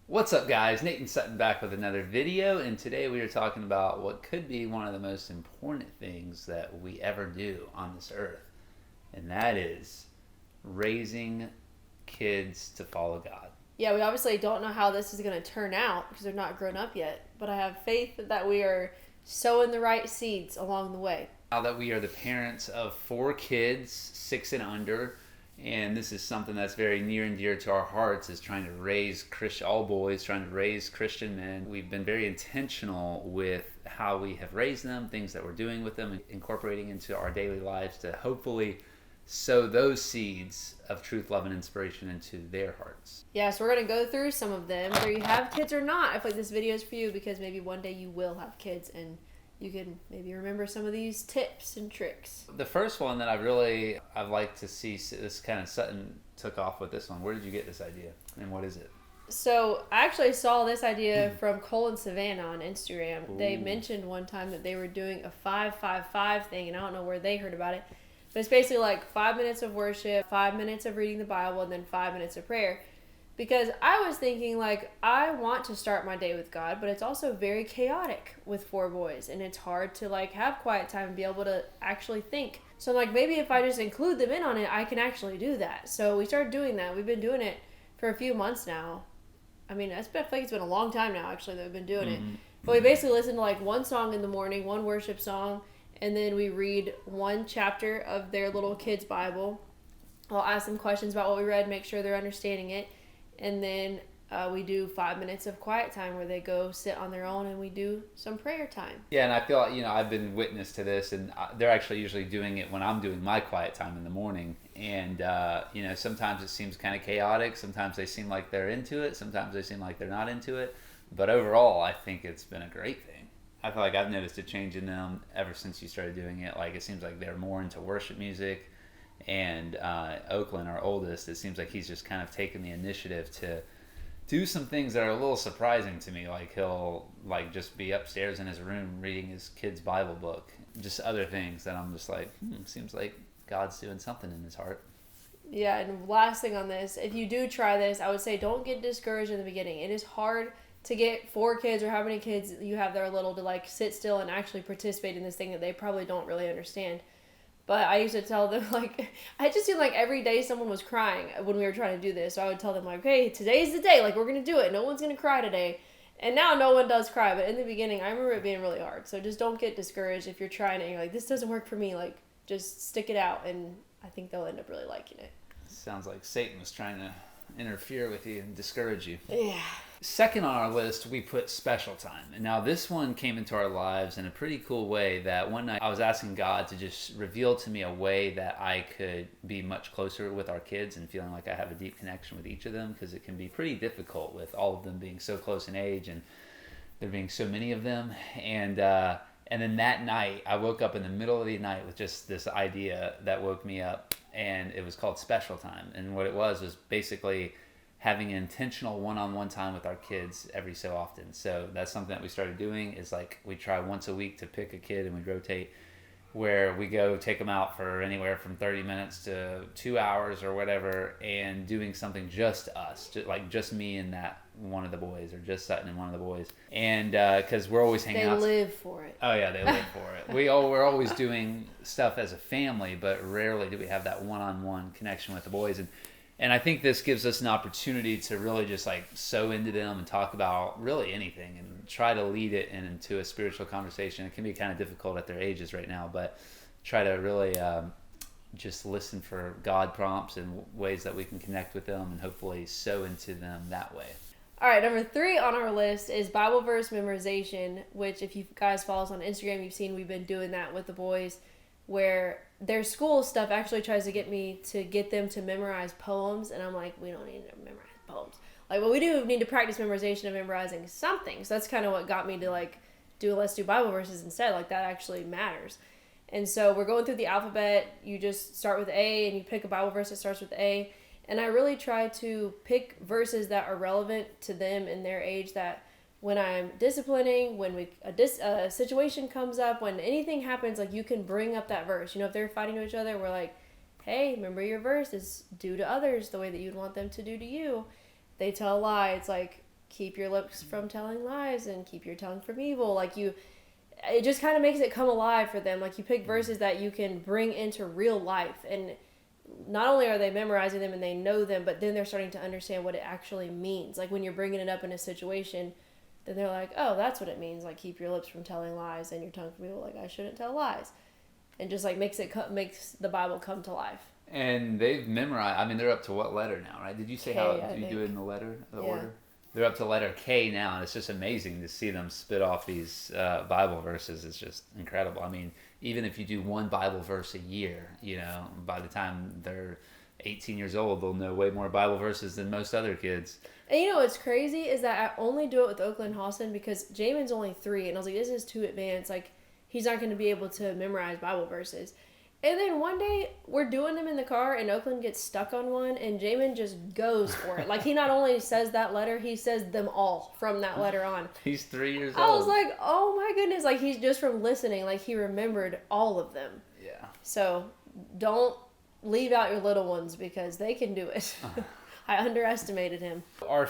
What's up, guys? Nathan Sutton back with another video, and today we are talking about what could be one of the most important things that we ever do on this earth, and that is raising kids to follow God. Yeah, we obviously don't know how this is going to turn out because they're not grown up yet, but I have faith that we are sowing the right seeds along the way. Now that we are the parents of 4 kids, 6 and under, and this is something that's very near and dear to our hearts, is trying to raise all boys, trying to raise Christian men. We've been very intentional with how we have raised them, things that we're doing with them, and incorporating into our daily lives to hopefully sow those seeds of truth, love, and inspiration into their hearts. Yeah, so we're going to go through some of them, whether you have kids or not. I feel like this video is for you because maybe one day you will have kids and you can maybe remember some of these tips and tricks. The first one that I'd like to see, this kind of Sutton took off with this one. Where did you get this idea, and what is it? So I actually saw this idea from Cole and Savannah on Instagram. Ooh. They mentioned one time that they were doing a 5-5-5 thing, and I don't know where they heard about it. But it's basically like 5 minutes of worship, 5 minutes of reading the Bible, and then 5 minutes of prayer. Because I was thinking, like, I want to start my day with God, but it's also very chaotic with 4 boys. And it's hard to, like, have quiet time and be able to actually think. So, like, maybe if I just include them in on it, I can actually do that. So we started doing that. We've been doing it for a few months now. I mean, I feel like it's been a long time now, actually, that we've been doing it. But we basically listen to, like, one song in the morning, one worship song, and then we read one chapter of their little kids' Bible. I'll ask them questions about what we read, make sure they're understanding it. And then we do 5 minutes of quiet time where they go sit on their own and we do some prayer time. Yeah, and I feel like, I've been witness to this, and they're actually usually doing it when I'm doing my quiet time in the morning. And, sometimes it seems kind of chaotic. Sometimes they seem like they're into it. Sometimes they seem like they're not into it. But overall, I think it's been a great thing. I feel like I've noticed a change in them ever since you started doing it. Like, it seems like they're more into worship music. And Oakland, our oldest, it seems like he's just kind of taken the initiative to do some things that are a little surprising to me. Like, he'll just be upstairs in his room reading his kid's Bible book. Just other things that I'm just like, seems like God's doing something in his heart. Yeah, and last thing on this, if you do try this, I would say don't get discouraged in the beginning. It is hard to get 4 kids or how many kids you have that are little to, like, sit still and actually participate in this thing that they probably don't really understand. But I used to tell them, like, I just seemed like every day someone was crying when we were trying to do this. So I would tell them, like, hey, today's the day. Like, we're going to do it. No one's going to cry today. And now no one does cry. But in the beginning, I remember it being really hard. So just don't get discouraged if you're trying it and you're like, this doesn't work for me. Like, just stick it out. And I think they'll end up really liking it. Sounds like Satan was trying to interfere with you and discourage you. Yeah. Second on our list, we put special time. And now this one came into our lives in a pretty cool way, that one night I was asking God to just reveal to me a way that I could be much closer with our kids and feeling like I have a deep connection with each of them, because it can be pretty difficult with all of them being so close in age and there being so many of them. And then that night, I woke up in the middle of the night with just this idea that woke me up, and it was called special time. And what it was basically having an intentional one-on-one time with our kids every so often. So that's something that we started doing, is like we try once a week to pick a kid and we rotate, where we go take them out for anywhere from 30 minutes to 2 hours or whatever, and doing something just us, just me and that one of the boys, or just Sutton and one of the boys. And because we're always hanging out. They live for it. Oh yeah, they live for it. We're always doing stuff as a family, but rarely do we have that one-on-one connection with the boys. And I think this gives us an opportunity to really just like sow into them and talk about really anything and try to lead it into a spiritual conversation. It can be kind of difficult at their ages right now, but try to really just listen for God prompts and ways that we can connect with them and hopefully sow into them that way. All right, number 3 on our list is Bible verse memorization, which if you guys follow us on Instagram, you've seen we've been doing that with the boys, where their school stuff actually tries to get them to memorize poems, and I'm like, we don't need to memorize poems. Like, well, we do need to practice memorization of memorizing something. So that's kind of what got me to, like, let's do Bible verses instead. Like, that actually matters. And so we're going through the alphabet. You just start with A, and you pick a Bible verse that starts with A. And I really try to pick verses that are relevant to them in their age, that when I'm disciplining, when a situation comes up, when anything happens, like, you can bring up that verse. You know, if they're fighting to each other, we're like, hey, remember your verse is do to others the way that you'd want them to do to you. They tell a lie, it's like, keep your lips from telling lies and keep your tongue from evil. Like it just kind of makes it come alive for them. Like you pick verses that you can bring into real life, and not only are they memorizing them and they know them, but then they're starting to understand what it actually means. Like when you're bringing it up in a situation, then they're like, oh, that's what it means. Like keep your lips from telling lies and your tongue from evil. Like I shouldn't tell lies, and just like makes the Bible come to life. And they've memorized. I mean, they're up to what letter now, right? Did you say you do it in the letter, order? They're up to letter K now, and it's just amazing to see them spit off these Bible verses. It's just incredible. I mean, even if you do one Bible verse a year, by the time they're 18 years old, they'll know way more Bible verses than most other kids. And what's crazy is that I only do it with Oakland Hawson because Jamin's only 3, and I was like, this is too advanced. Like, he's not going to be able to memorize Bible verses. And then one day, we're doing them in the car, and Oakland gets stuck on one, and Jamin just goes for it. Like, he not only says that letter, he says them all from that letter on. He's 3 years old. I was like, oh my goodness. Like, he's just from listening. Like, he remembered all of them. Yeah. So, don't leave out your little ones because they can do it. I underestimated him. Our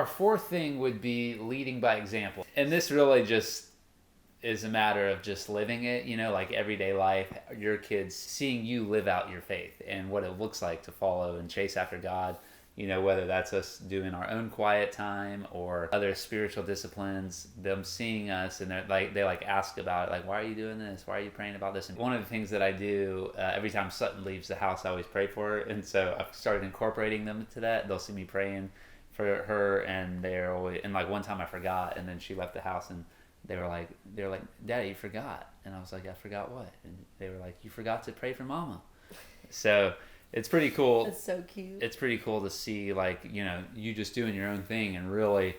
fourth thing would be leading by example. And this really just is a matter of just living it, like everyday life, your kids seeing you live out your faith and what it looks like to follow and chase after God, whether that's us doing our own quiet time or other spiritual disciplines, them seeing us and they ask about it, like, why are you doing this? Why are you praying about this? And one of the things that I do every time Sutton leaves the house, I always pray for her. And so I've started incorporating them to that. They'll see me praying for her, and they're always, and like one time I forgot, and then she left the house and they were like, Daddy, you forgot. And I was like, I forgot what? And they were like, you forgot to pray for Mama. So it's pretty cool. It's so cute. It's pretty cool to see, like, you just doing your own thing and really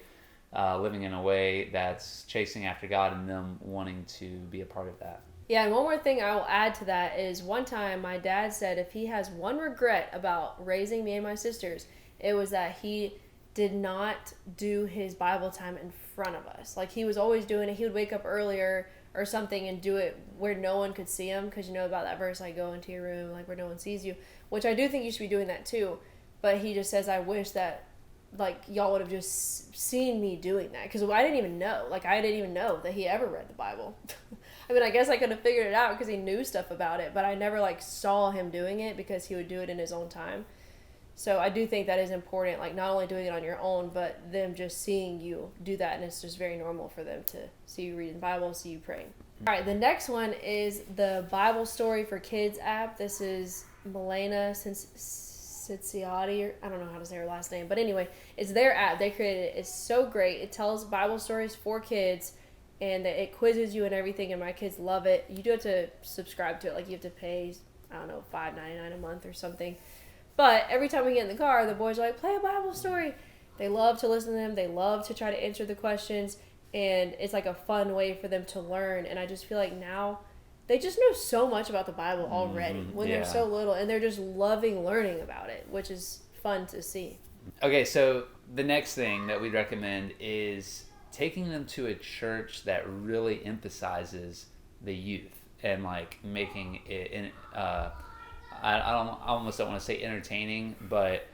living in a way that's chasing after God and them wanting to be a part of that. Yeah, and one more thing I will add to that is one time my dad said if he has one regret about raising me and my sisters, it was that he did not do his Bible time in front of us. Like, he was always doing it. He would wake up earlier or something and do it where no one could see him, because about that verse, like, go into your room, like, where no one sees you, which I do think you should be doing that too. But he just says, I wish that, like, y'all would have just seen me doing that, because I didn't even know. Like, I didn't even know that he ever read the Bible. I mean, I guess I could have figured it out because he knew stuff about it, but I never, like, saw him doing it because he would do it in his own time. So I do think that is important, like not only doing it on your own, but them just seeing you do that, and it's just very normal for them to see you reading the Bible, see you praying. All right, the next one is the Bible Story for Kids app. This is Milena Ciciotti, I don't know how to say her last name, but anyway, it's their app. They created it. It's so great. It tells Bible stories for kids, and it quizzes you and everything, and my kids love it. You do have to subscribe to it. Like, you have to pay, I don't know, $5.99 a month or something. But every time we get in the car, the boys are like, play a Bible story. They love to listen to them. They love to try to answer the questions. And it's like a fun way for them to learn. And I just feel like now they just know so much about the Bible already when they're so little. And they're just loving learning about it, which is fun to see. Okay, so the next thing that we'd recommend is taking them to a church that really emphasizes the youth and like making it I almost don't want to say entertaining, but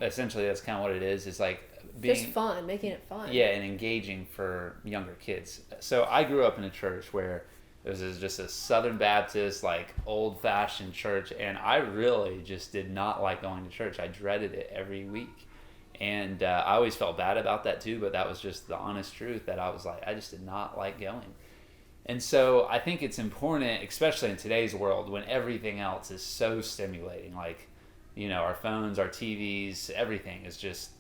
essentially that's kind of what it is. It's like being just fun, making it fun. Yeah, and engaging for younger kids. So I grew up in a church where it was just a Southern Baptist, like old-fashioned church, and I really just did not like going to church. I dreaded it every week, and I always felt bad about that too. But that was just the honest truth, that I was like, I just did not like going. And so I think it's important, especially in today's world when everything else is so stimulating, like, our phones, our TVs, everything is just,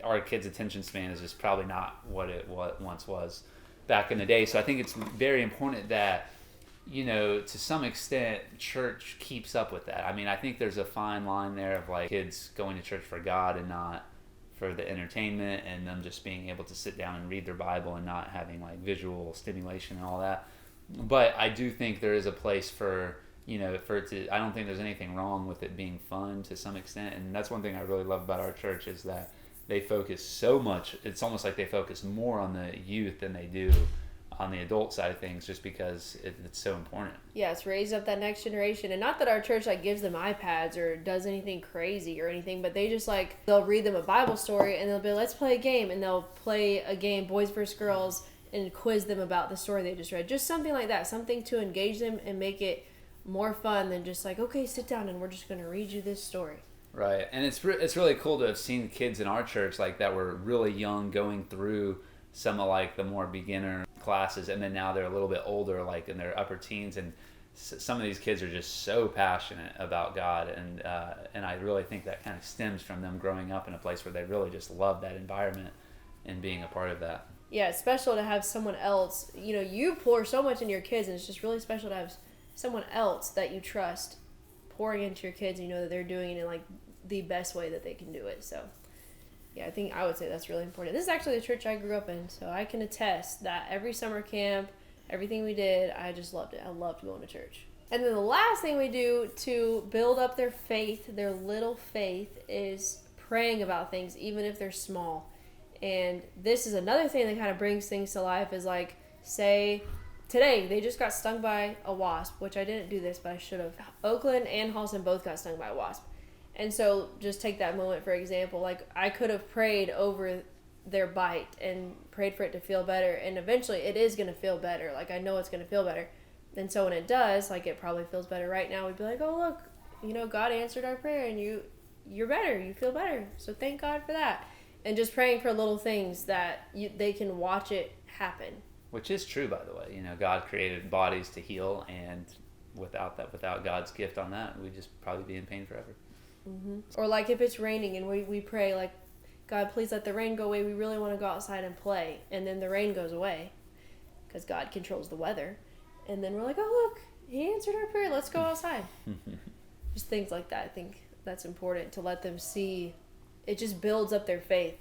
our kids' attention span is just probably not what it once was back in the day. So I think it's very important that, to some extent, church keeps up with that. I mean, I think there's a fine line there of like kids going to church for God and not for the entertainment, and them just being able to sit down and read their Bible and not having like visual stimulation and all that. But I do think there is a place for, for it to, I don't think there's anything wrong with it being fun to some extent. And that's one thing I really love about our church, is that they focus so much. It's almost like they focus more on the youth than they do on the adult side of things, just because it's so important. Yeah, it's raise up that next generation. And not that our church like gives them iPads or does anything crazy or anything, but they just like, they'll read them a Bible story and they'll be, let's play a game. And they'll play a game, boys versus girls, and quiz them about the story they just read. Just something like that, something to engage them and make it more fun than just like, okay, sit down and we're just going to read you this story. Right. And it's really cool to have seen kids in our church like that were really young going through some of like the more beginner classes, and then now they're a little bit older, like in their upper teens, and some of these kids are just so passionate about God, and I really think that kind of stems from them growing up in a place where they really just love that environment and being a part of that. Yeah, it's special to have someone else. You know, you pour so much into your kids, and it's just really special to have someone else that you trust pouring into your kids, and you know that they're doing it in like the best way that they can do it. So yeah, I would say that's really important. This is actually the church I grew up in, so I can attest that every summer camp, everything we did, I just loved it. I loved going to church. And then the last thing we do to build up their faith, their little faith, is praying about things, even if they're small. And this is another thing that kind of brings things to life, is like, say today they just got stung by a wasp, which I didn't do this, but I should have. Oakland and Halston both got stung by a wasp. And so just take that moment for example. Like, I could have prayed over their bite and prayed for it to feel better. And eventually it is going to feel better. Like, I know it's going to feel better. And so when it does, like, it probably feels better right now. We'd be like, oh, look, you know, God answered our prayer and you're better. You feel better. So thank God for that. And just praying for little things that they can watch it happen. Which is true, by the way. You know, God created bodies to heal, and without God's gift on that, we'd just probably be in pain forever. Mm-hmm. Or like if it's raining and we pray like, God, please let the rain go away. We really want to go outside and play. And then the rain goes away because God controls the weather. And then we're like, oh, look, he answered our prayer. Let's go outside. Just things like that. I think that's important to let them see. It just builds up their faith,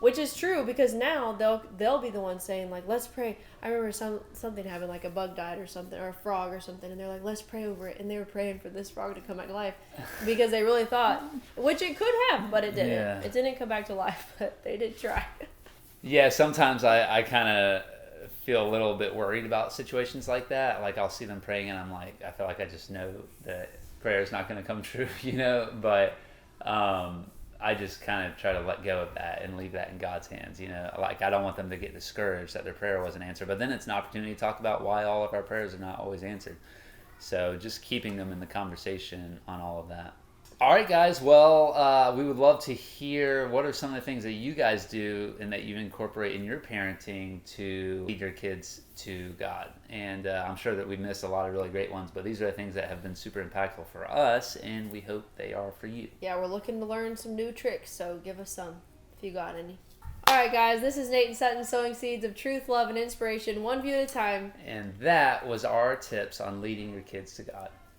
which is true, because now they'll be the ones saying like, let's pray. I remember something happened, like a bug died or something, or a frog or something, and they're like, let's pray over it. And they were praying for this frog to come back to life because they really thought, which it could have, but it didn't. Yeah. It didn't come back to life, but they did try. Yeah, sometimes I kind of feel a little bit worried about situations like that. Like, I'll see them praying and I'm like, I feel like I just know that prayer is not going to come true, you know, but I just kind of try to let go of that and leave that in God's hands, you know. Like, I don't want them to get discouraged that their prayer wasn't answered, but then it's an opportunity to talk about why all of our prayers are not always answered. So just keeping them in the conversation on all of that. All right, guys. Well, we would love to hear what are some of the things that you guys do and that you incorporate in your parenting to lead your kids to God. And I'm sure that we missed a lot of really great ones, but these are the things that have been super impactful for us, and we hope they are for you. Yeah, we're looking to learn some new tricks, so give us some if you got any. All right, guys, this is Nate and Sutton sowing seeds of truth, love, and inspiration, one view at a time. And that was our tips on leading your kids to God.